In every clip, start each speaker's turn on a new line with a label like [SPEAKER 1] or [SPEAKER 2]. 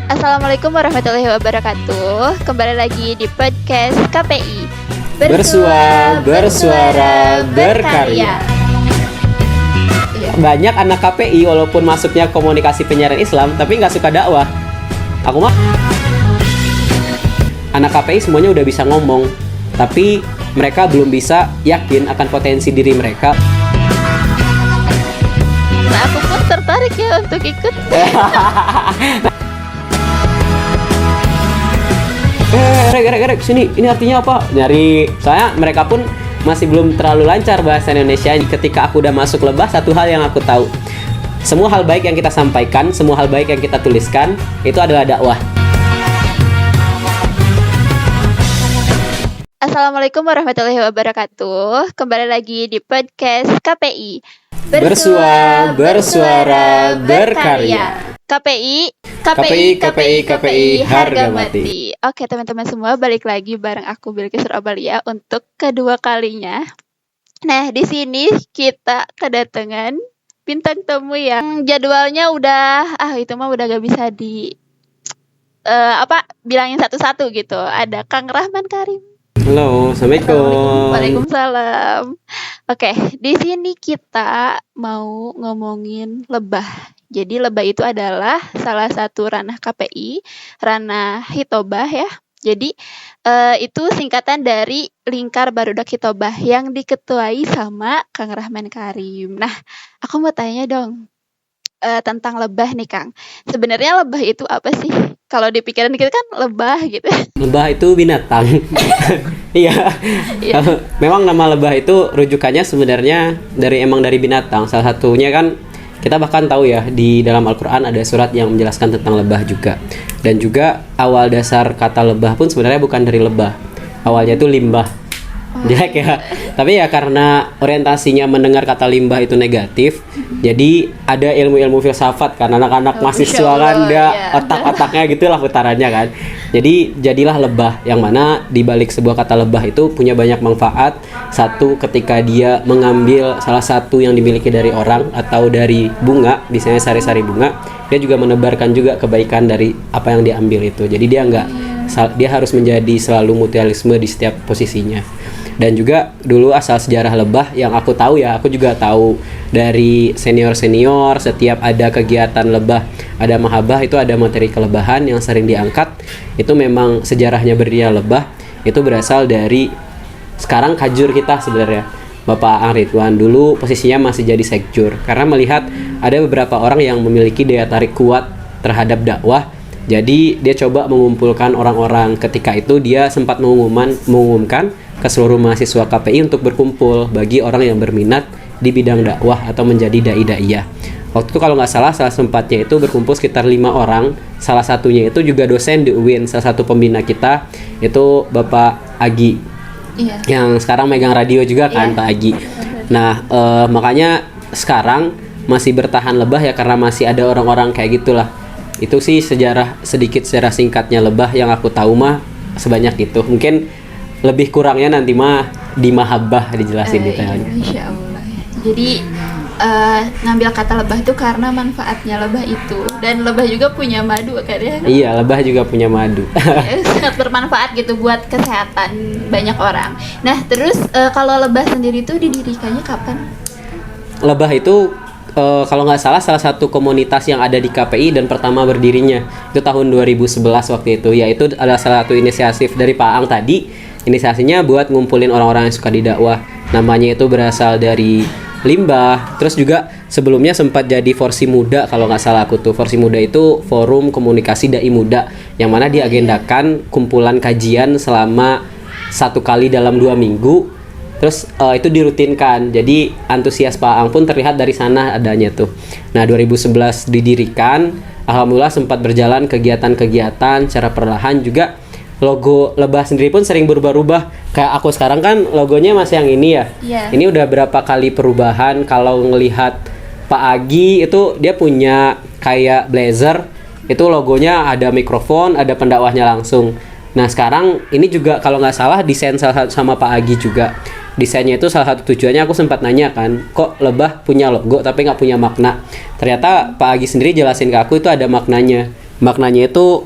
[SPEAKER 1] Assalamualaikum warahmatullahi wabarakatuh. Kembali lagi di podcast KPI
[SPEAKER 2] Bersua, bersuara, berkarya. Banyak anak KPI walaupun masuknya komunikasi penyiaran Islam tapi nggak suka dakwah. Aku mah anak KPI semuanya udah bisa ngomong, tapi mereka belum bisa yakin akan potensi diri mereka.
[SPEAKER 1] Nah, aku pun tertarik ya untuk ikut.
[SPEAKER 2] Rek, sini, ini artinya apa? Nyari, soalnya mereka pun masih belum terlalu lancar bahasa Indonesia. Ketika aku udah masuk Lebah, satu hal yang aku tahu, semua hal baik yang kita sampaikan, semua hal baik yang kita tuliskan, itu adalah dakwah.
[SPEAKER 1] Assalamualaikum warahmatullahi wabarakatuh. Kembali lagi di podcast KPI
[SPEAKER 2] Bersua, bersuara, berkarya.
[SPEAKER 1] KPI, harga mati. Oke teman-teman semua, balik lagi bareng aku Bilqis Abalia untuk kedua kalinya. Nah, di sini kita kedatangan bintang tamu yang jadwalnya udah itu mah udah gak bisa di bilangin satu-satu gitu. Ada Kang Rahman Karim.
[SPEAKER 2] Halo, assalamualaikum.
[SPEAKER 1] Waalaikumsalam. Oke, di sini kita mau ngomongin lebah. Jadi lebah itu adalah salah satu ranah KPI, ranah hitobah ya. Jadi itu singkatan dari Lingkar Barudak Hitobah yang diketuai sama Kang Rahman Karim. Nah, aku mau tanya dong tentang lebah nih Kang. Sebenarnya lebah itu apa sih? Kalau di pikiran kita kan lebah gitu.
[SPEAKER 2] Lebah itu binatang. Iya. Memang nama lebah itu rujukannya sebenarnya dari binatang. Salah satunya kan kita bahkan tahu ya, di dalam Al-Quran ada surat yang menjelaskan tentang lebah juga. Dan juga awal dasar kata lebah pun sebenarnya bukan dari lebah. Awalnya itu limbah. Jelek ya. Tapi ya karena orientasinya mendengar kata limbah itu negatif, jadi ada ilmu-ilmu filsafat kan, anak-anak mahasiswa kan dia otak-otaknya gitulah putarannya kan. Jadi jadilah lebah, yang mana dibalik sebuah kata lebah itu punya banyak manfaat. Satu, ketika dia mengambil salah satu yang dimiliki dari orang atau dari bunga, misalnya sari-sari bunga, dia juga menebarkan juga kebaikan dari apa yang diambil itu. Jadi dia harus menjadi selalu mutualisme di setiap posisinya. Dan juga dulu asal sejarah lebah yang aku tahu ya, aku juga tahu dari senior-senior, setiap ada kegiatan lebah, ada mahabah, itu ada materi kelebahan yang sering diangkat. Itu memang sejarahnya berdirinya lebah itu berasal dari sekarang kajur kita sebenarnya, Bapak Ang Ridwan. Dulu posisinya masih jadi sekjur karena melihat ada beberapa orang yang memiliki daya tarik kuat terhadap dakwah. Jadi dia coba mengumpulkan orang-orang. Ketika itu dia sempat mengumumkan ke seluruh mahasiswa KPI untuk berkumpul bagi orang yang berminat di bidang dakwah atau menjadi dai-daiyah. Waktu itu kalau nggak salah sempatnya itu berkumpul sekitar 5 orang. Salah satunya itu juga dosen di UIN, salah satu pembina kita itu Bapak Agi. Iya. Yang sekarang megang radio juga kan, Pak Agi. Nah, makanya sekarang masih bertahan lebah ya karena masih ada orang-orang kayak gitulah. Itu sih sejarah singkatnya lebah yang aku tahu mah sebanyak itu. Mungkin lebih kurangnya nanti mah di mahabbah dijelasin detailnya.
[SPEAKER 1] Insya Allah. Jadi ngambil kata lebah itu karena manfaatnya lebah itu, dan lebah juga punya madu kan ya?
[SPEAKER 2] Iya, lebah juga punya madu.
[SPEAKER 1] Sangat bermanfaat gitu buat kesehatan banyak orang. Nah, terus kalau lebah sendiri itu didirikannya kapan?
[SPEAKER 2] Lebah itu kalau nggak salah satu komunitas yang ada di KPI dan pertama berdirinya itu tahun 2011 waktu itu. Yaitu adalah salah satu inisiatif dari Pak Ang tadi. Inisiasinya buat ngumpulin orang-orang yang suka didakwah. Namanya itu berasal dari limbah. Terus juga sebelumnya sempat jadi Forsi Muda kalau nggak salah aku tuh. Forsi Muda itu forum komunikasi dai muda yang mana diagendakan kumpulan kajian selama 1 kali dalam 2 minggu. Terus itu dirutinkan. Jadi antusias Pak Ang pun terlihat dari sana adanya tuh. Nah, 2011 didirikan. Alhamdulillah sempat berjalan kegiatan-kegiatan secara perlahan. Juga logo lebah sendiri pun sering berubah-ubah. Kayak aku sekarang kan logonya masih yang ini ya. Ini udah berapa kali perubahan. Kalau ngelihat Pak Agi itu dia punya kayak blazer, itu logonya ada mikrofon, ada pendakwahnya langsung. Nah, sekarang ini juga kalau nggak salah desain sama Pak Agi juga. Desainnya itu salah satu tujuannya, aku sempat nanya kan, kok lebah punya logo tapi nggak punya makna. Ternyata Pak Agi sendiri jelasin ke aku itu ada maknanya. Maknanya itu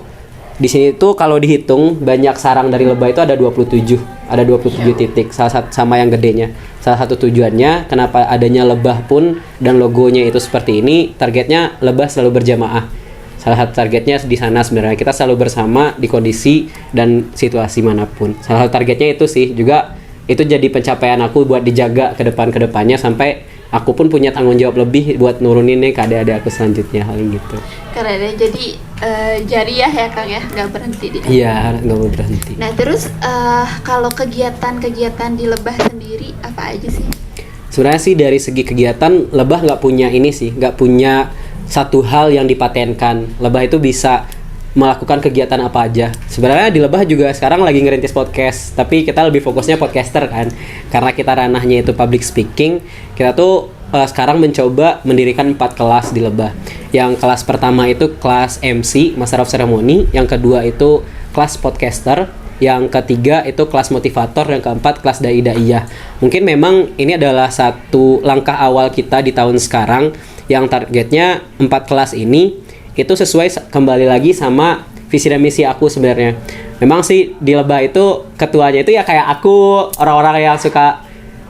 [SPEAKER 2] di sini tuh kalau dihitung banyak sarang dari lebah itu ada 27. Ada 27 titik, salah satu sama yang gedenya. Salah satu tujuannya kenapa adanya lebah pun dan logonya itu seperti ini, targetnya lebah selalu berjamaah. Salah satu targetnya di sana sebenarnya kita selalu bersama di kondisi dan situasi manapun. Salah satu targetnya itu sih juga itu jadi pencapaian aku buat dijaga ke depannya sampai aku pun punya tanggung jawab lebih buat nurunin nih ke adik-adik aku selanjutnya hal gitu.
[SPEAKER 1] Keren ya, jadi jariah ya Kang ya, nggak berhenti di.
[SPEAKER 2] Iya, nggak mau berhenti.
[SPEAKER 1] Nah terus kalau kegiatan-kegiatan di lebah sendiri apa aja sih?
[SPEAKER 2] Sebenarnya sih dari segi kegiatan lebah nggak punya ini sih, nggak punya satu hal yang dipatenkan. Lebah itu bisa melakukan kegiatan apa aja. Sebenarnya di lebah juga sekarang lagi ngerintis podcast, tapi kita lebih fokusnya podcaster kan, karena kita ranahnya itu public speaking. Kita tuh sekarang mencoba mendirikan 4 kelas di lebah. Yang kelas pertama itu kelas MC, Master of Ceremony. Yang kedua itu kelas podcaster. Yang ketiga itu kelas motivator. Yang keempat kelas dai-daiyah. Mungkin memang ini adalah satu langkah awal kita di tahun sekarang, yang targetnya 4 kelas ini itu sesuai kembali lagi sama visi dan misi aku sebenarnya. Memang sih di lebah itu ketuanya itu ya kayak aku, orang-orang yang suka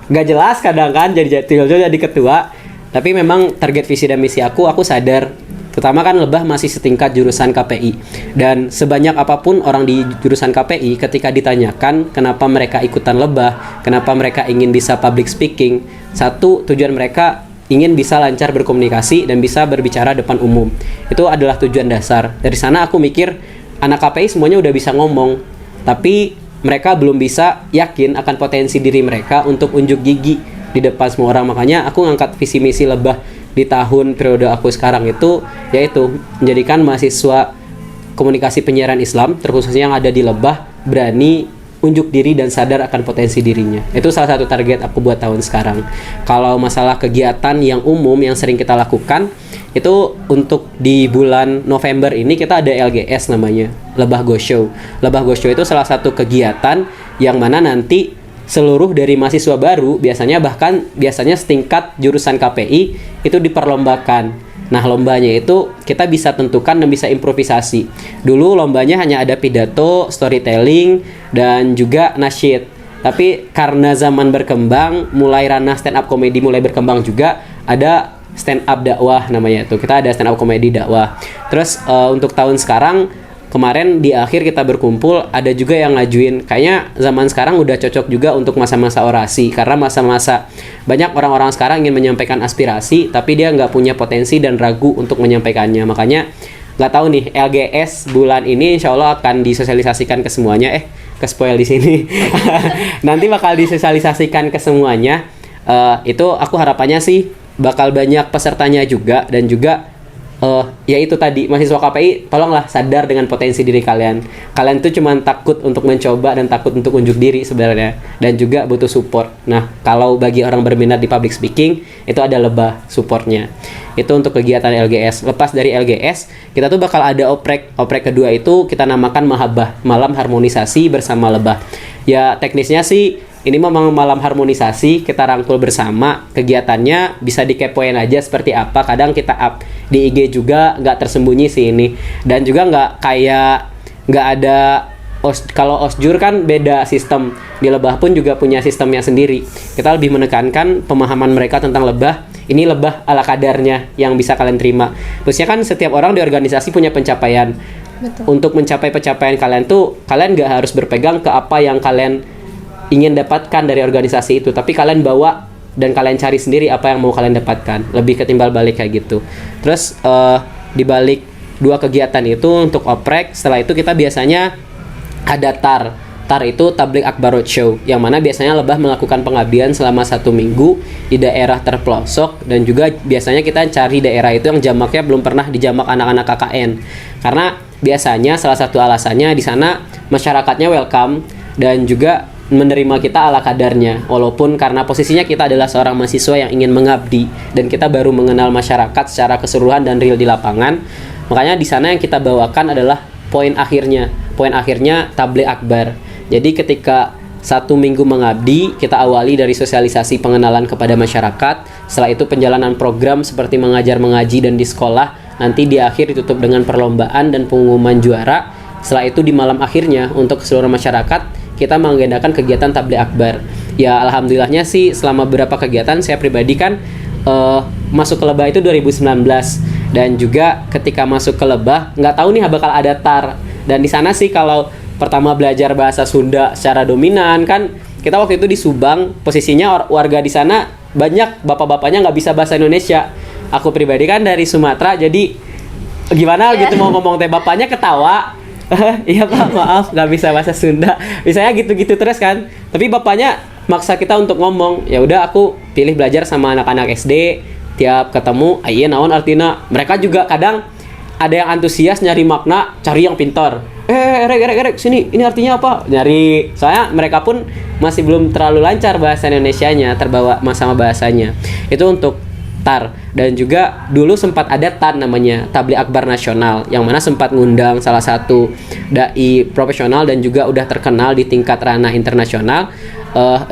[SPEAKER 2] nggak jelas kadang kan jadi ketua. Tapi memang target visi dan misi aku sadar. Terutama kan lebah masih setingkat jurusan KPI. Dan sebanyak apapun orang di jurusan KPI ketika ditanyakan kenapa mereka ikutan lebah, kenapa mereka ingin bisa public speaking, satu tujuan mereka ingin bisa lancar berkomunikasi dan bisa berbicara depan umum. Itu adalah tujuan dasar. Dari sana aku mikir anak KPI semuanya udah bisa ngomong, tapi mereka belum bisa yakin akan potensi diri mereka untuk unjuk gigi di depan semua orang. Makanya aku ngangkat visi misi lebah di tahun periode aku sekarang itu, yaitu menjadikan mahasiswa komunikasi penyiaran Islam terkhususnya yang ada di lebah berani unjuk diri dan sadar akan potensi dirinya. Itu salah satu target aku buat tahun sekarang. Kalau masalah kegiatan yang umum yang sering kita lakukan, itu untuk di bulan November ini kita ada LGS namanya, Lebah Go Show. Lebah Go Show itu salah satu kegiatan yang mana nanti seluruh dari mahasiswa baru biasanya setingkat jurusan KPI itu diperlombakan. Nah, lombanya itu kita bisa tentukan dan bisa improvisasi. Dulu lombanya hanya ada pidato, storytelling, dan juga nasyid. Tapi karena zaman berkembang, mulai ranah stand up comedy mulai berkembang juga, ada stand up dakwah namanya itu. Kita ada stand up comedy dakwah. Terus untuk tahun sekarang, kemarin di akhir kita berkumpul, ada juga yang ngajuin kayaknya zaman sekarang udah cocok juga untuk masa-masa orasi, karena masa-masa banyak orang-orang sekarang ingin menyampaikan aspirasi tapi dia nggak punya potensi dan ragu untuk menyampaikannya. Makanya nggak tahu nih, LGS bulan ini insya Allah akan disosialisasikan ke semuanya. Ke spoil di sini. Nanti bakal disosialisasikan ke semuanya. Itu aku harapannya sih bakal banyak pesertanya juga, dan juga ya itu tadi, mahasiswa KPI tolonglah sadar dengan potensi diri kalian. Kalian tuh cuma takut untuk mencoba dan takut untuk unjuk diri sebenarnya, dan juga butuh support. Nah, kalau bagi orang berminat di public speaking, itu ada lebah supportnya. Itu untuk kegiatan LGS. Lepas dari LGS, kita tuh bakal ada oprek. Oprek kedua itu kita namakan Mahabbah, malam harmonisasi bersama lebah. Ya teknisnya sih ini memang malam harmonisasi, kita rangkul bersama. Kegiatannya bisa dikepoin aja seperti apa. Kadang kita up di IG juga, nggak tersembunyi sih ini. Dan juga nggak ada kalau osjur kan beda sistem. Di lebah pun juga punya sistemnya sendiri. Kita lebih menekankan pemahaman mereka tentang lebah. Ini lebah ala kadarnya yang bisa kalian terima. Terusnya kan setiap orang di organisasi punya pencapaian. Betul. Untuk mencapai pencapaian kalian tuh, kalian nggak harus berpegang ke apa yang kalian ingin dapatkan dari organisasi itu, tapi kalian bawa dan kalian cari sendiri apa yang mau kalian dapatkan, lebih ketimbal balik kayak gitu. Terus di balik dua kegiatan itu untuk oprek, setelah itu kita biasanya ada tar itu Tabligh Akbar Roadshow, yang mana biasanya lebah melakukan pengabdian selama 1 minggu di daerah terpelosok, dan juga biasanya kita cari daerah itu yang jamaknya belum pernah dijamak anak-anak KKN, karena biasanya salah satu alasannya di sana masyarakatnya welcome dan juga menerima kita ala kadarnya, walaupun karena posisinya kita adalah seorang mahasiswa yang ingin mengabdi dan kita baru mengenal masyarakat secara keseluruhan dan real di lapangan. Makanya di sana yang kita bawakan adalah poin akhirnya Tabligh Akbar. Jadi ketika 1 minggu mengabdi, kita awali dari sosialisasi pengenalan kepada masyarakat. Setelah itu penjalanan program seperti mengajar mengaji dan di sekolah nanti di akhir ditutup dengan perlombaan dan pengumuman juara. Setelah itu di malam akhirnya untuk seluruh masyarakat kita mengagendakan kegiatan tabligh akbar. Ya alhamdulillahnya sih selama beberapa kegiatan saya pribadi kan masuk ke Lebah itu 2019, dan juga ketika masuk ke Lebah nggak tahu nih bakal ada TAR. Dan di sana sih kalau pertama belajar bahasa Sunda secara dominan kan, kita waktu itu di Subang, posisinya warga di sana banyak bapak-bapaknya nggak bisa bahasa Indonesia. Aku pribadi kan dari Sumatera, jadi gimana gitu mau ngomong teh bapaknya ketawa. Iya pak, maaf nggak bisa bahasa Sunda. Misalnya gitu-gitu terus kan. Tapi bapaknya maksa kita untuk ngomong. Ya udah aku pilih belajar sama anak-anak SD. Tiap ketemu, ayo naon artina. Mereka juga kadang ada yang antusias nyari makna, cari yang pintar. Rek, sini, ini artinya apa? Nyari. Soalnya mereka pun masih belum terlalu lancar bahasa Indonesianya, terbawa sama bahasanya. Itu untuk TAR. Dan juga dulu sempat ada TAN namanya, Tabligh Akbar Nasional, yang mana sempat ngundang salah satu dai profesional dan juga udah terkenal di tingkat ranah internasional.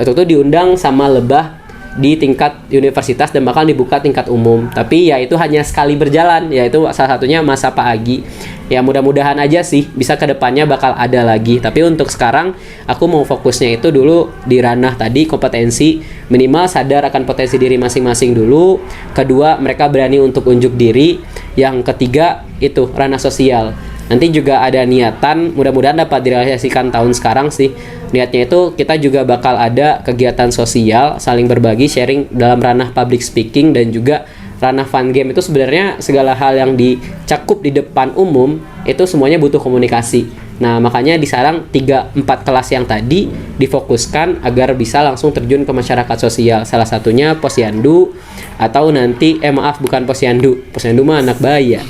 [SPEAKER 2] Itu tuh diundang sama Lebah di tingkat universitas dan bakal dibuka tingkat umum. Tapi ya itu hanya sekali berjalan, yaitu salah satunya masa Pak Agi. Ya mudah-mudahan aja sih bisa kedepannya bakal ada lagi. Tapi untuk sekarang aku mau fokusnya itu dulu di ranah tadi kompetensi, minimal sadar akan potensi diri masing-masing dulu. Kedua, mereka berani untuk unjuk diri. Yang ketiga itu ranah sosial. Nanti juga ada niatan, mudah-mudahan dapat direalisasikan tahun sekarang sih. Niatnya itu kita juga bakal ada kegiatan sosial, saling berbagi, sharing dalam ranah public speaking dan juga ranah fun game. Itu sebenarnya segala hal yang dicakup di depan umum itu semuanya butuh komunikasi. Nah makanya di sarang 3-4 kelas yang tadi difokuskan agar bisa langsung terjun ke masyarakat sosial. Salah satunya Posyandu, atau nanti bukan Posyandu mah anak bayi ya.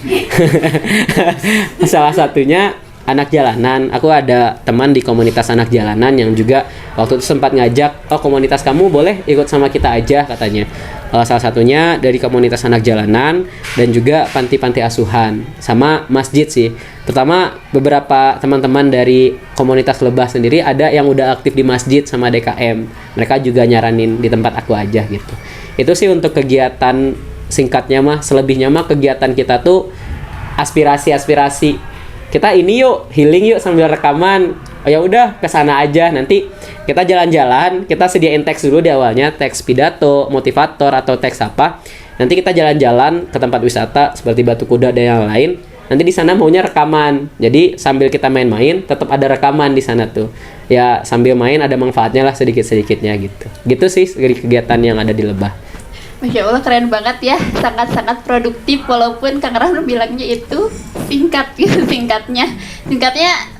[SPEAKER 2] Salah satunya anak jalanan. Aku ada teman di komunitas anak jalanan yang juga waktu itu sempat ngajak, komunitas kamu boleh ikut sama kita aja katanya. Salah satunya dari komunitas anak jalanan dan juga panti-panti asuhan sama masjid sih. Terutama beberapa teman-teman dari komunitas Lebah sendiri ada yang udah aktif di masjid sama DKM. Mereka juga nyaranin di tempat aku aja gitu. Itu sih untuk kegiatan singkatnya mah. Selebihnya mah kegiatan kita tuh aspirasi. Kita ini yuk healing yuk sambil rekaman. Ya udah kesana aja. Nanti kita jalan-jalan, kita sediain teks dulu di awalnya, teks pidato, motivator atau teks apa. Nanti kita jalan-jalan ke tempat wisata seperti Batu Kuda dan yang lain. Nanti di sana maunya rekaman. Jadi sambil kita main-main, tetap ada rekaman di sana tuh. Ya sambil main ada manfaatnya lah sedikit-sedikitnya gitu. Gitu sih kegiatan yang ada di Lebah.
[SPEAKER 1] Masya Allah keren banget ya, sangat-sangat produktif walaupun Kang Rahman bilangnya itu singkat gitu, singkatnya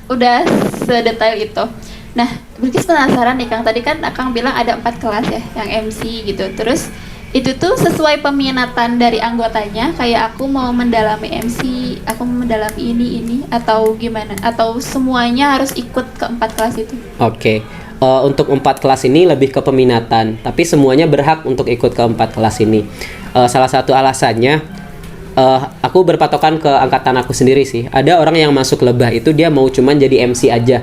[SPEAKER 1] udah sedetail itu. Nah, berarti penasaran nih Kang, tadi kan Akang bilang ada 4 kelas ya yang MC gitu, terus itu tuh sesuai peminatan dari anggotanya, kayak aku mau mendalami MC, aku mau mendalami ini atau gimana? Atau semuanya harus ikut ke 4 kelas itu?
[SPEAKER 2] Oke. Untuk 4 kelas ini lebih ke peminatan, tapi semuanya berhak untuk ikut ke 4 kelas ini. Salah satu alasannya, aku berpatokan ke angkatan aku sendiri sih. Ada orang yang masuk Lebah itu dia mau cuman jadi MC aja,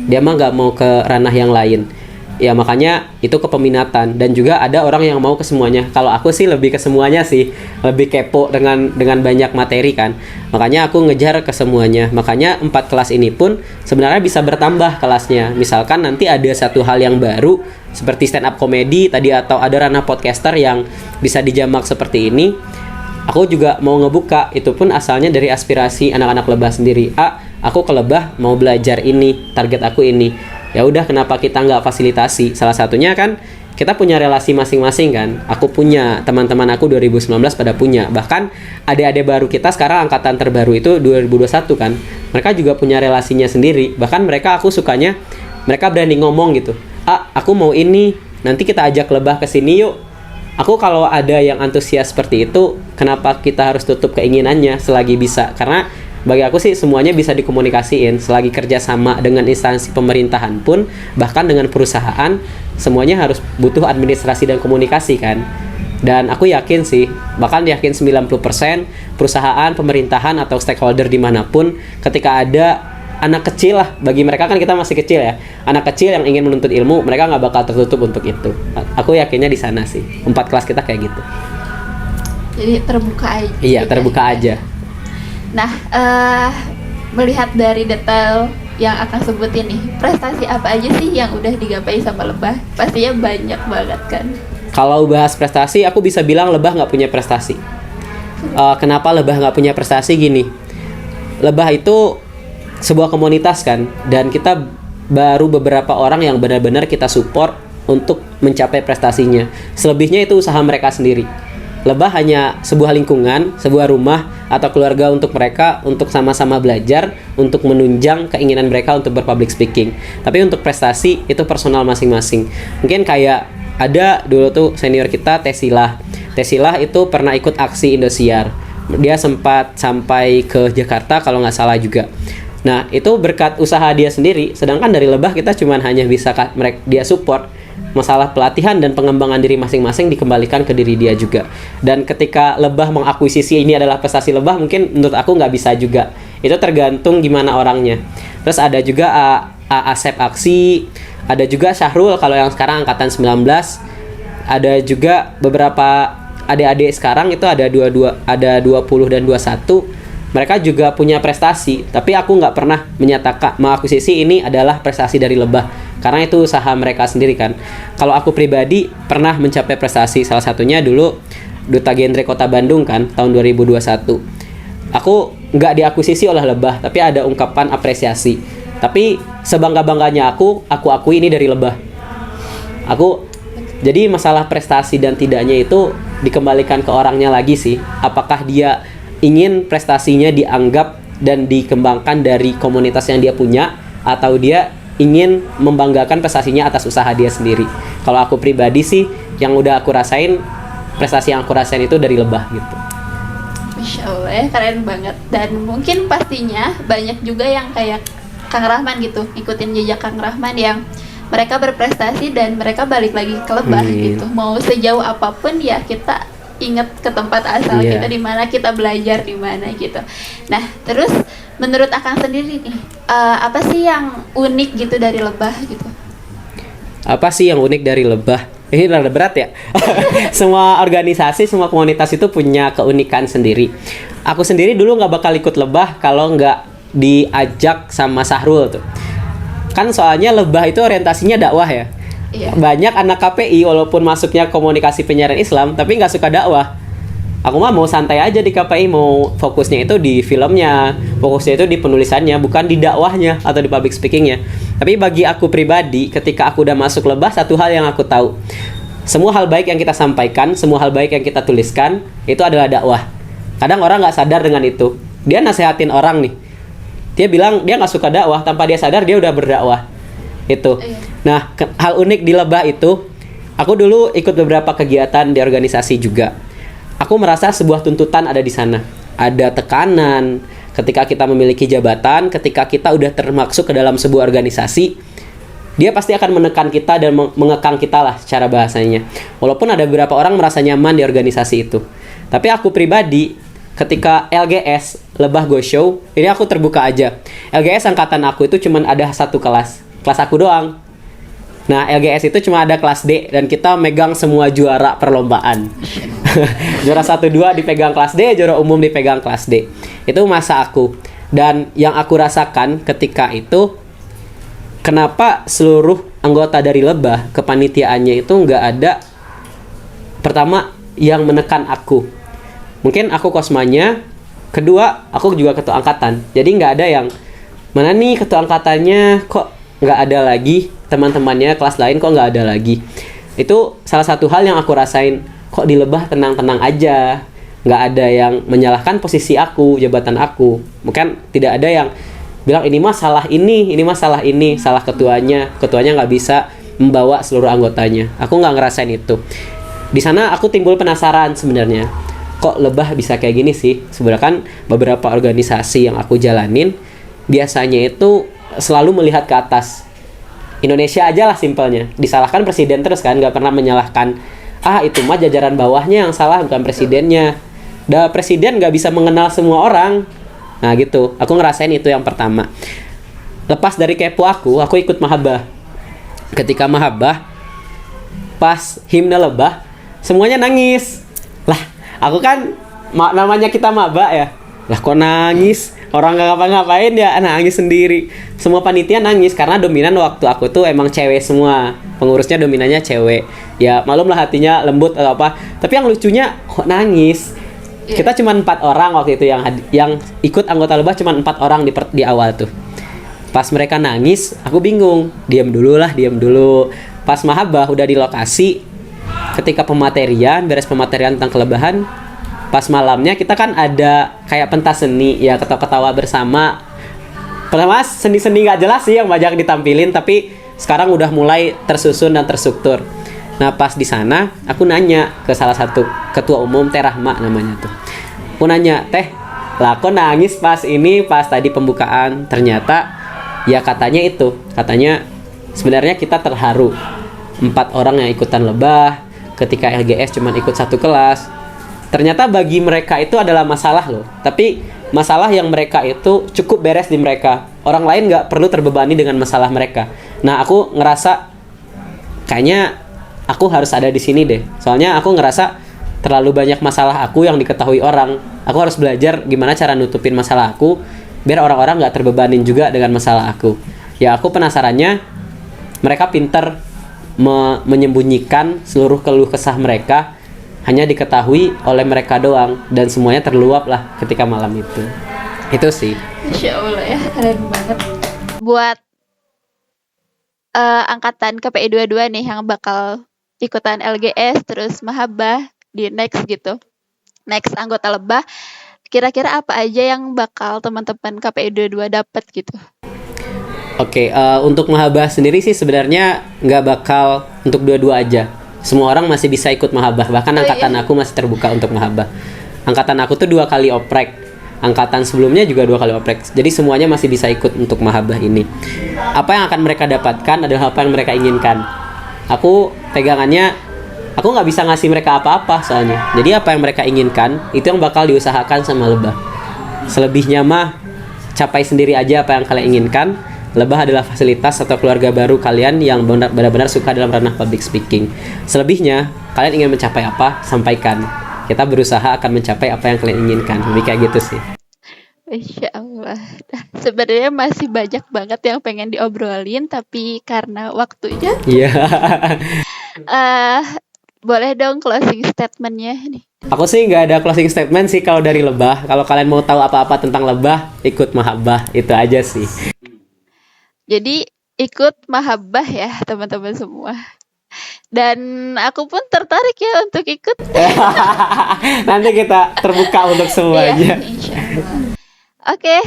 [SPEAKER 2] dia mah nggak mau ke ranah yang lain. Ya makanya itu ke peminatan. Dan juga ada orang yang mau ke semuanya. Kalau aku sih lebih ke semuanya sih, lebih kepo dengan banyak materi kan. Makanya aku ngejar ke semuanya. Makanya 4 kelas ini pun sebenarnya bisa bertambah kelasnya. Misalkan nanti ada satu hal yang baru seperti stand up comedy tadi, atau ada ranah podcaster yang bisa dijamak seperti ini, aku juga mau ngebuka. Itu pun asalnya dari aspirasi anak-anak Lebah sendiri. Aku ke Lebah mau belajar ini, target aku ini. Ya udah, kenapa kita nggak fasilitasi? Salah satunya kan kita punya relasi masing-masing kan. Aku punya, teman-teman aku 2019 pada punya. Bahkan adik-adik baru kita sekarang angkatan terbaru itu 2021 kan. Mereka juga punya relasinya sendiri. Bahkan mereka, aku sukanya mereka berani ngomong gitu. Aku mau ini, nanti kita ajak Lebah ke sini yuk. Aku kalau ada yang antusias seperti itu, kenapa kita harus tutup keinginannya selagi bisa? Karena bagi aku sih semuanya bisa dikomunikasiin selagi kerjasama dengan instansi pemerintahan pun, bahkan dengan perusahaan, semuanya harus butuh administrasi dan komunikasi kan. Dan aku yakin sih, bahkan yakin 90% perusahaan, pemerintahan atau stakeholder dimanapun, ketika ada anak kecil lah, bagi mereka kan kita masih kecil ya, anak kecil yang ingin menuntut ilmu, mereka nggak bakal tertutup untuk itu. Aku yakinnya di sana sih. 4 kelas kita kayak gitu.
[SPEAKER 1] Jadi terbuka aja.
[SPEAKER 2] Iya, terbuka aja.
[SPEAKER 1] Nah, melihat dari detail yang akan sebutin nih, prestasi apa aja sih yang udah digapai sama lebah? Pastinya banyak banget kan.
[SPEAKER 2] Kalau bahas prestasi, aku bisa bilang lebah nggak punya prestasi. Kenapa lebah nggak punya prestasi? Gini, lebah itu sebuah komunitas kan, dan kita baru beberapa orang yang benar-benar kita support untuk mencapai prestasinya. Selebihnya itu usaha mereka sendiri. Lebah hanya sebuah lingkungan, sebuah rumah atau keluarga untuk mereka untuk sama-sama belajar, untuk menunjang keinginan mereka untuk berpublic speaking. Tapi untuk prestasi itu personal masing-masing. Mungkin kayak ada dulu tuh senior kita Tesilah. Tesilah itu pernah ikut aksi Indosiar. Dia sempat sampai ke Jakarta kalau nggak salah juga. Nah, itu berkat usaha dia sendiri. Sedangkan dari lebah kita cuman hanya bisa dia support. Masalah pelatihan dan pengembangan diri masing-masing dikembalikan ke diri dia juga. Dan ketika lebah mengakuisisi ini adalah prestasi lebah, mungkin menurut aku nggak bisa juga. Itu tergantung gimana orangnya. Terus ada juga Asep Aksi, ada juga Syahrul kalau yang sekarang angkatan 19. Ada juga beberapa adik-adik sekarang itu ada 20 dan 21. Mereka juga punya prestasi, tapi aku nggak pernah menyatakan mengakuisisi ini adalah prestasi dari lebah, karena itu usaha mereka sendiri kan. Kalau aku pribadi pernah mencapai prestasi, salah satunya dulu Duta Genre Kota Bandung kan, tahun 2021. Aku nggak diakuisisi oleh lebah, tapi ada ungkapan apresiasi. Tapi sebangga-bangganya aku akui ini dari lebah. Jadi masalah prestasi dan tidaknya itu dikembalikan ke orangnya lagi sih. Apakah dia ingin prestasinya dianggap dan dikembangkan dari komunitas yang dia punya, atau dia ingin membanggakan prestasinya atas usaha dia sendiri. Kalau aku pribadi sih, yang udah aku rasain, prestasi yang aku rasain itu dari lebah gitu.
[SPEAKER 1] Masya Allah ya, keren banget. Dan mungkin pastinya banyak juga yang kayak Kang Rahman gitu, ikutin jejak Kang Rahman yang mereka berprestasi dan mereka balik lagi ke lebah gitu. Mau sejauh apapun ya kita ingat ke tempat asal kita, di mana kita belajar di mana gitu. Nah, terus menurut Akang sendiri nih, apa sih yang unik gitu dari lebah gitu?
[SPEAKER 2] Apa sih yang unik dari lebah? Ini rada berat ya. Semua organisasi, semua komunitas itu punya keunikan sendiri. Aku sendiri dulu nggak bakal ikut lebah kalau nggak diajak sama Syahrul tuh. Kan soalnya lebah itu orientasinya dakwah ya. Banyak anak KPI walaupun masuknya komunikasi penyiaran Islam tapi nggak suka dakwah. Aku mah mau santai aja di KPI, mau fokusnya itu di filmnya, fokusnya itu di penulisannya, bukan di dakwahnya atau di public speakingnya. Tapi bagi aku pribadi, ketika aku udah masuk lebah, satu hal yang aku tahu, semua hal baik yang kita sampaikan, semua hal baik yang kita tuliskan itu adalah dakwah. Kadang orang nggak sadar dengan itu. Dia nasehatin orang nih, dia bilang dia nggak suka dakwah, tanpa dia sadar dia udah berdakwah. Itu. Nah, hal unik di lebah itu, aku dulu ikut beberapa kegiatan di organisasi juga. Aku merasa sebuah tuntutan ada di sana. Ada tekanan ketika kita memiliki jabatan, ketika kita udah termasuk ke dalam sebuah organisasi, dia pasti akan menekan kita dan mengekang kita lah secara bahasanya. Walaupun ada beberapa orang merasa nyaman di organisasi itu. Tapi aku pribadi, ketika LGS, Lebah Go Show, ini aku terbuka aja. LGS angkatan aku itu cuma ada satu kelas aku doang. Nah, LGS itu cuma ada kelas D dan kita megang semua juara perlombaan. Juara 1-2 dipegang kelas D, juara umum dipegang kelas D. Itu masa aku. Dan yang aku rasakan ketika itu, kenapa seluruh anggota dari Lebah kepanitiaannya itu nggak ada, pertama, yang menekan aku. Mungkin aku kosmanya, kedua, aku juga ketua angkatan. Jadi nggak ada yang, mana nih ketua angkatannya kok nggak ada lagi, teman-temannya kelas lain kok nggak ada lagi. Itu salah satu hal yang aku rasain, kok di Lebah tenang-tenang aja, nggak ada yang menyalahkan posisi aku, jabatan aku. Mungkin tidak ada yang bilang ini masalah ini masalah ini, salah ketuanya nggak bisa membawa seluruh anggotanya. Aku nggak ngerasain itu. Di sana aku timbul penasaran sebenarnya, kok Lebah bisa kayak gini sih? Sebenarnya kan beberapa organisasi yang aku jalanin biasanya itu selalu melihat ke atas. Indonesia aja lah simpelnya, disalahkan presiden terus kan, nggak pernah menyalahkan itu mah jajaran bawahnya yang salah, bukan presidennya. Presiden nggak bisa mengenal semua orang. Nah gitu, aku ngerasain itu yang pertama. Lepas dari kepo aku ikut mahabah. Ketika mahabah, pas himne Lebah, semuanya nangis. Lah, aku kan namanya kita maba ya, Lah kok nangis? Orang gak ngapa-ngapain ya nangis sendiri. Semua panitia nangis karena dominan waktu aku tuh emang cewek semua. Pengurusnya dominannya cewek. Ya malum lah hatinya lembut atau apa. Tapi yang lucunya kok nangis? Kita cuma 4 orang waktu itu yang ikut anggota lebah, cuma 4 orang di awal tuh. Pas mereka nangis, aku bingung. Diam dulu. Pas mahabah udah di lokasi, ketika beres pematerian tentang kelebahan, pas malamnya kita kan ada kayak pentas seni ya, ketawa-ketawa bersama. Pertama seni-seni nggak jelas sih yang banyak ditampilin, tapi sekarang udah mulai tersusun dan terstruktur. Nah pas di sana aku nanya ke salah satu ketua umum, Teh Rahma namanya tuh. Aku nanya, Teh, lah kok nangis pas tadi pembukaan? Ternyata ya katanya sebenarnya kita terharu 4 orang yang ikutan lebah ketika LGS cuma ikut 1 kelas. Ternyata bagi mereka itu adalah masalah loh. Tapi masalah yang mereka itu cukup beres di mereka. Orang lain nggak perlu terbebani dengan masalah mereka. Nah aku ngerasa kayaknya aku harus ada di sini deh. Soalnya aku ngerasa terlalu banyak masalah aku yang diketahui orang. Aku harus belajar gimana cara nutupin masalah aku biar orang-orang nggak terbebanin juga dengan masalah aku. Ya aku penasarannya mereka pinter menyembunyikan seluruh keluh kesah mereka, hanya diketahui oleh mereka doang, dan semuanya terluap lah ketika malam itu. Itu sih.
[SPEAKER 1] Masya Allah ya, keren banget. Buat angkatan KPI 22 nih yang bakal ikutan LGS terus mahabah di next gitu, next anggota lebah, kira-kira apa aja yang bakal teman-teman KPI 22 dapat gitu?
[SPEAKER 2] Oke, untuk mahabah sendiri sih sebenarnya nggak bakal untuk 22 aja. Semua orang masih bisa ikut mahabah, bahkan angkatan aku masih terbuka untuk mahabah. Angkatan aku tuh 2 kali oprek, angkatan sebelumnya juga 2 kali oprek. Jadi semuanya masih bisa ikut untuk mahabah ini. Apa yang akan mereka dapatkan adalah apa yang mereka inginkan. Aku pegangannya, aku nggak bisa ngasih mereka apa-apa soalnya. Jadi apa yang mereka inginkan itu yang bakal diusahakan sama lebah. Selebihnya mah capai sendiri aja apa yang kalian inginkan. Lebah adalah fasilitas atau keluarga baru kalian yang benar-benar suka dalam ranah public speaking. Selebihnya, kalian ingin mencapai apa, sampaikan. Kita berusaha akan mencapai apa yang kalian inginkan. Lebih kayak gitu sih.
[SPEAKER 1] Masya Allah. Sebenarnya masih banyak banget yang pengen diobrolin, tapi karena waktunya.
[SPEAKER 2] Iya.
[SPEAKER 1] Boleh dong closing statementnya nih.
[SPEAKER 2] Aku sih nggak ada closing statement sih kalau dari lebah. Kalau kalian mau tahu apa-apa tentang lebah, ikut mahabah. Itu aja sih.
[SPEAKER 1] Jadi ikut mahabah ya teman-teman semua. Dan aku pun tertarik ya untuk ikut.
[SPEAKER 2] Nanti kita terbuka untuk semuanya.
[SPEAKER 1] Iya, Oke,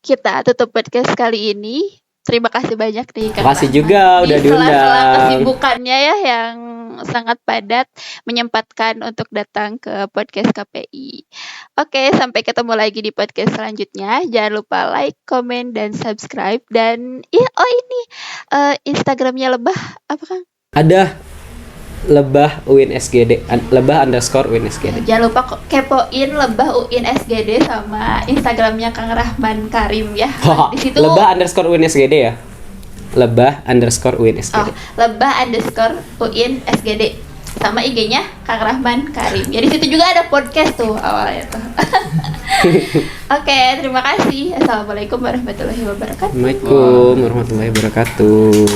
[SPEAKER 1] kita tutup podcast kali ini. Terima kasih banyak nih Kak.
[SPEAKER 2] Terima kasih juga udah diundang.
[SPEAKER 1] Di sela-sela kesibukannya ya yang sangat padat, menyempatkan untuk datang ke podcast KPI. Oke, sampai ketemu lagi di podcast selanjutnya. Jangan lupa like, komen, dan subscribe. Dan ini Instagramnya lebah apa Kang?
[SPEAKER 2] Ada lebah UIN SGD, lebah_UIN SGD.
[SPEAKER 1] Jangan lupa kepoin lebah UIN SGD sama Instagramnya Kang Rahman Karim ya. Di situ
[SPEAKER 2] lebah_UIN SGD ya. lebah_UIN SGD.
[SPEAKER 1] Oh, lebah_UIN SGD. Sama IG-nya Kang Rahman Karim. Ya di situ juga ada podcast tuh awalnya tuh. Oke, terima kasih. Assalamualaikum warahmatullahi wabarakatuh.
[SPEAKER 2] Waalaikumsalam warahmatullahi wabarakatuh.